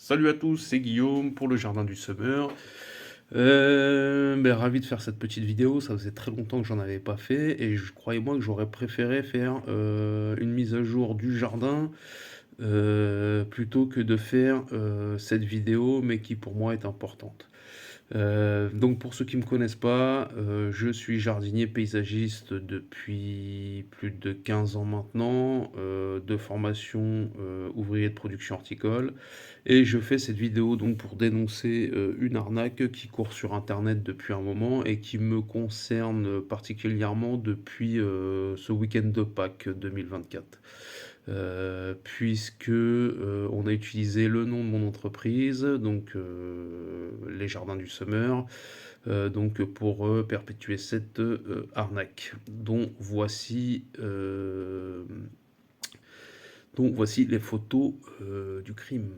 Salut à tous, c'est Guillaume pour le Jardin du Summer. Ravi de faire cette petite vidéo, ça faisait très longtemps que j'en avais pas fait et croyez-moi que j'aurais préféré faire une mise à jour du jardin plutôt que de faire cette vidéo mais qui pour moi est importante. Donc pour ceux qui ne me connaissent pas, je suis jardinier paysagiste depuis plus de 15 ans maintenant, de formation ouvrier de production horticole. Et je fais cette vidéo donc pour dénoncer une arnaque qui court sur Internet depuis un moment et qui me concerne particulièrement depuis ce week-end de Pâques 2024. Puisque on a utilisé le nom de mon entreprise, donc les Jardins du Summer, donc pour perpétuer cette arnaque, dont voici les photos du crime.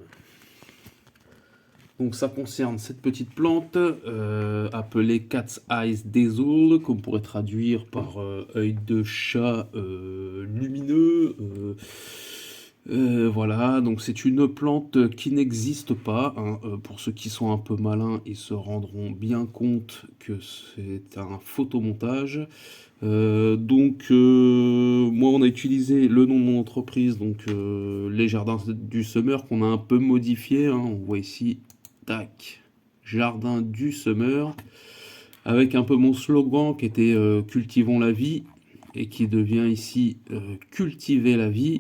Donc ça concerne cette petite plante appelée Cat's Eyes Dazzle, qu'on pourrait traduire par œil de chat lumineux. Voilà, donc c'est une plante qui n'existe pas, hein. Pour ceux qui sont un peu malins, ils se rendront bien compte que c'est un photomontage. Moi, on a utilisé le nom de mon entreprise, donc les Jardins du Summer, qu'on a un peu modifié, hein. On voit ici, tac, Jardin du Summer, avec un peu mon slogan qui était Cultivons la vie, et qui devient ici Cultiver la vie.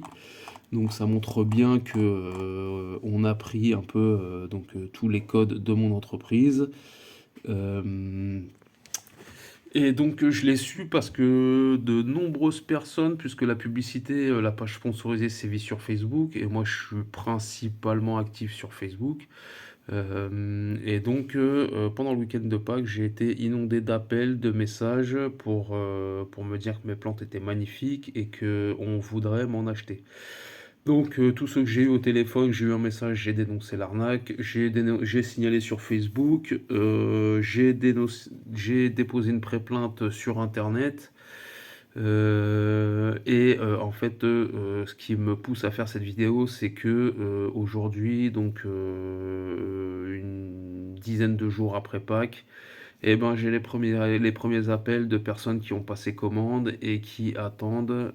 Donc ça montre bien que on a pris un peu tous les codes de mon entreprise. Euh, et donc je l'ai su parce que de nombreuses personnes, puisque la publicité, la page sponsorisée sévit sur Facebook, et moi je suis principalement actif sur Facebook. Pendant le week-end de Pâques, j'ai été inondé d'appels, de messages pour me dire que mes plantes étaient magnifiques et qu'on voudrait m'en acheter. Donc, tous ceux que j'ai eu au téléphone, j'ai eu un message, j'ai dénoncé l'arnaque, j'ai signalé sur Facebook, j'ai déposé une pré-plainte sur Internet. Ce qui me pousse à faire cette vidéo, c'est que aujourd'hui, une dizaine de jours après Pâques, eh ben, j'ai les premiers appels de personnes qui ont passé commande et qui attendent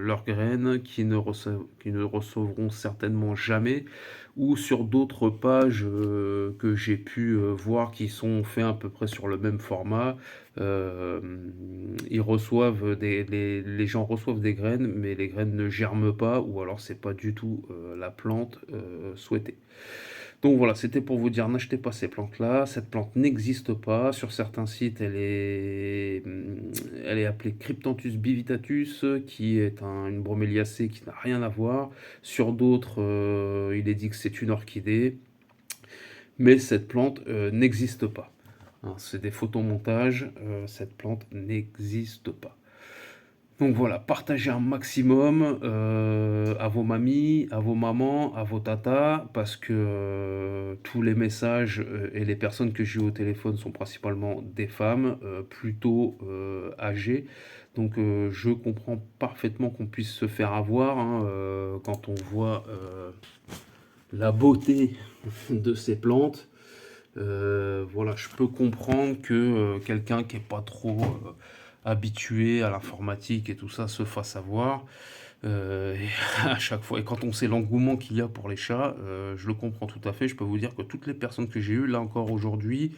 leurs graines, qui ne recevront certainement jamais, ou sur d'autres pages que j'ai pu voir qui sont faits à peu près sur le même format. euh, les gens reçoivent des graines, mais les graines ne germent pas, ou alors c'est pas du tout la plante souhaitée. Donc voilà, c'était pour vous dire, n'achetez pas ces plantes-là. Cette plante n'existe pas. Sur certains sites, elle est appelée Cryptanthus bivitatus, qui est une broméliacée qui n'a rien à voir. Sur d'autres, il est dit que c'est une orchidée. Mais cette plante n'existe pas. Hein, c'est des photomontages. Cette plante n'existe pas. Donc voilà, partagez un maximum à vos mamies, à vos mamans, à vos tatas, parce que tous les messages et les personnes que j'ai eu au téléphone sont principalement des femmes, plutôt âgées. Donc je comprends parfaitement qu'on puisse se faire avoir, hein, quand on voit la beauté de ces plantes. Voilà, je peux comprendre que quelqu'un qui n'est pas trop habitué à l'informatique et tout ça se fasse avoir. Et à chaque fois, et quand on sait l'engouement qu'il y a pour les chats, je le comprends tout à fait. Je peux vous dire que toutes les personnes que j'ai eues, là encore aujourd'hui,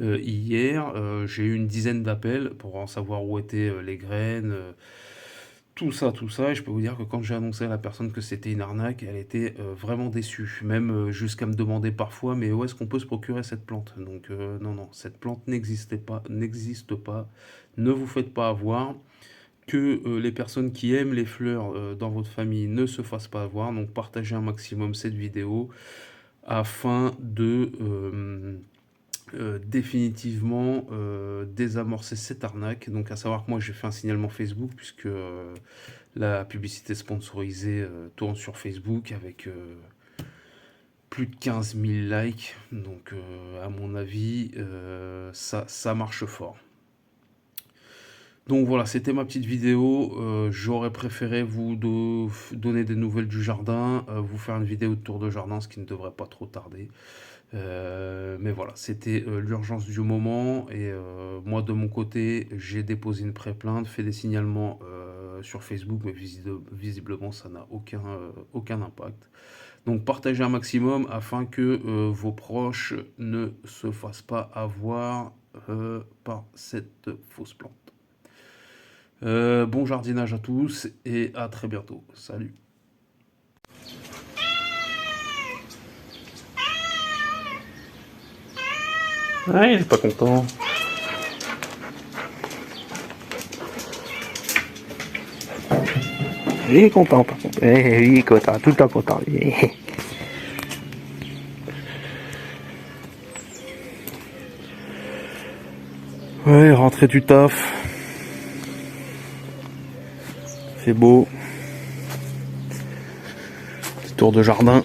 hier, j'ai eu une dizaine d'appels pour en savoir où étaient les graines. Tout ça, et je peux vous dire que quand j'ai annoncé à la personne que c'était une arnaque, elle était vraiment déçue, même jusqu'à me demander parfois, mais où est-ce qu'on peut se procurer cette plante? Donc non, non, cette plante n'existe pas, ne vous faites pas avoir, que les personnes qui aiment les fleurs dans votre famille ne se fassent pas avoir, donc partagez un maximum cette vidéo afin de définitivement désamorcer cette arnaque. Donc à savoir que moi j'ai fait un signalement Facebook puisque la publicité sponsorisée tourne sur Facebook avec plus de 15 000 likes. Donc à mon avis ça marche fort. Donc voilà, c'était ma petite vidéo. J'aurais préféré donner des nouvelles du jardin, vous faire une vidéo de tour de jardin, ce qui ne devrait pas trop tarder. Mais voilà, c'était l'urgence du moment et moi de mon côté, j'ai déposé une pré-plainte, fait des signalements sur Facebook, mais visiblement ça n'a aucun impact. Donc partagez un maximum afin que vos proches ne se fassent pas avoir par cette fausse plante. Bon jardinage à tous et à très bientôt. Salut. Ah, il est pas content. Il est content par contre. Il est content, tout le temps content. Ouais, rentrée du taf. C'est beau. Petit tour de jardin.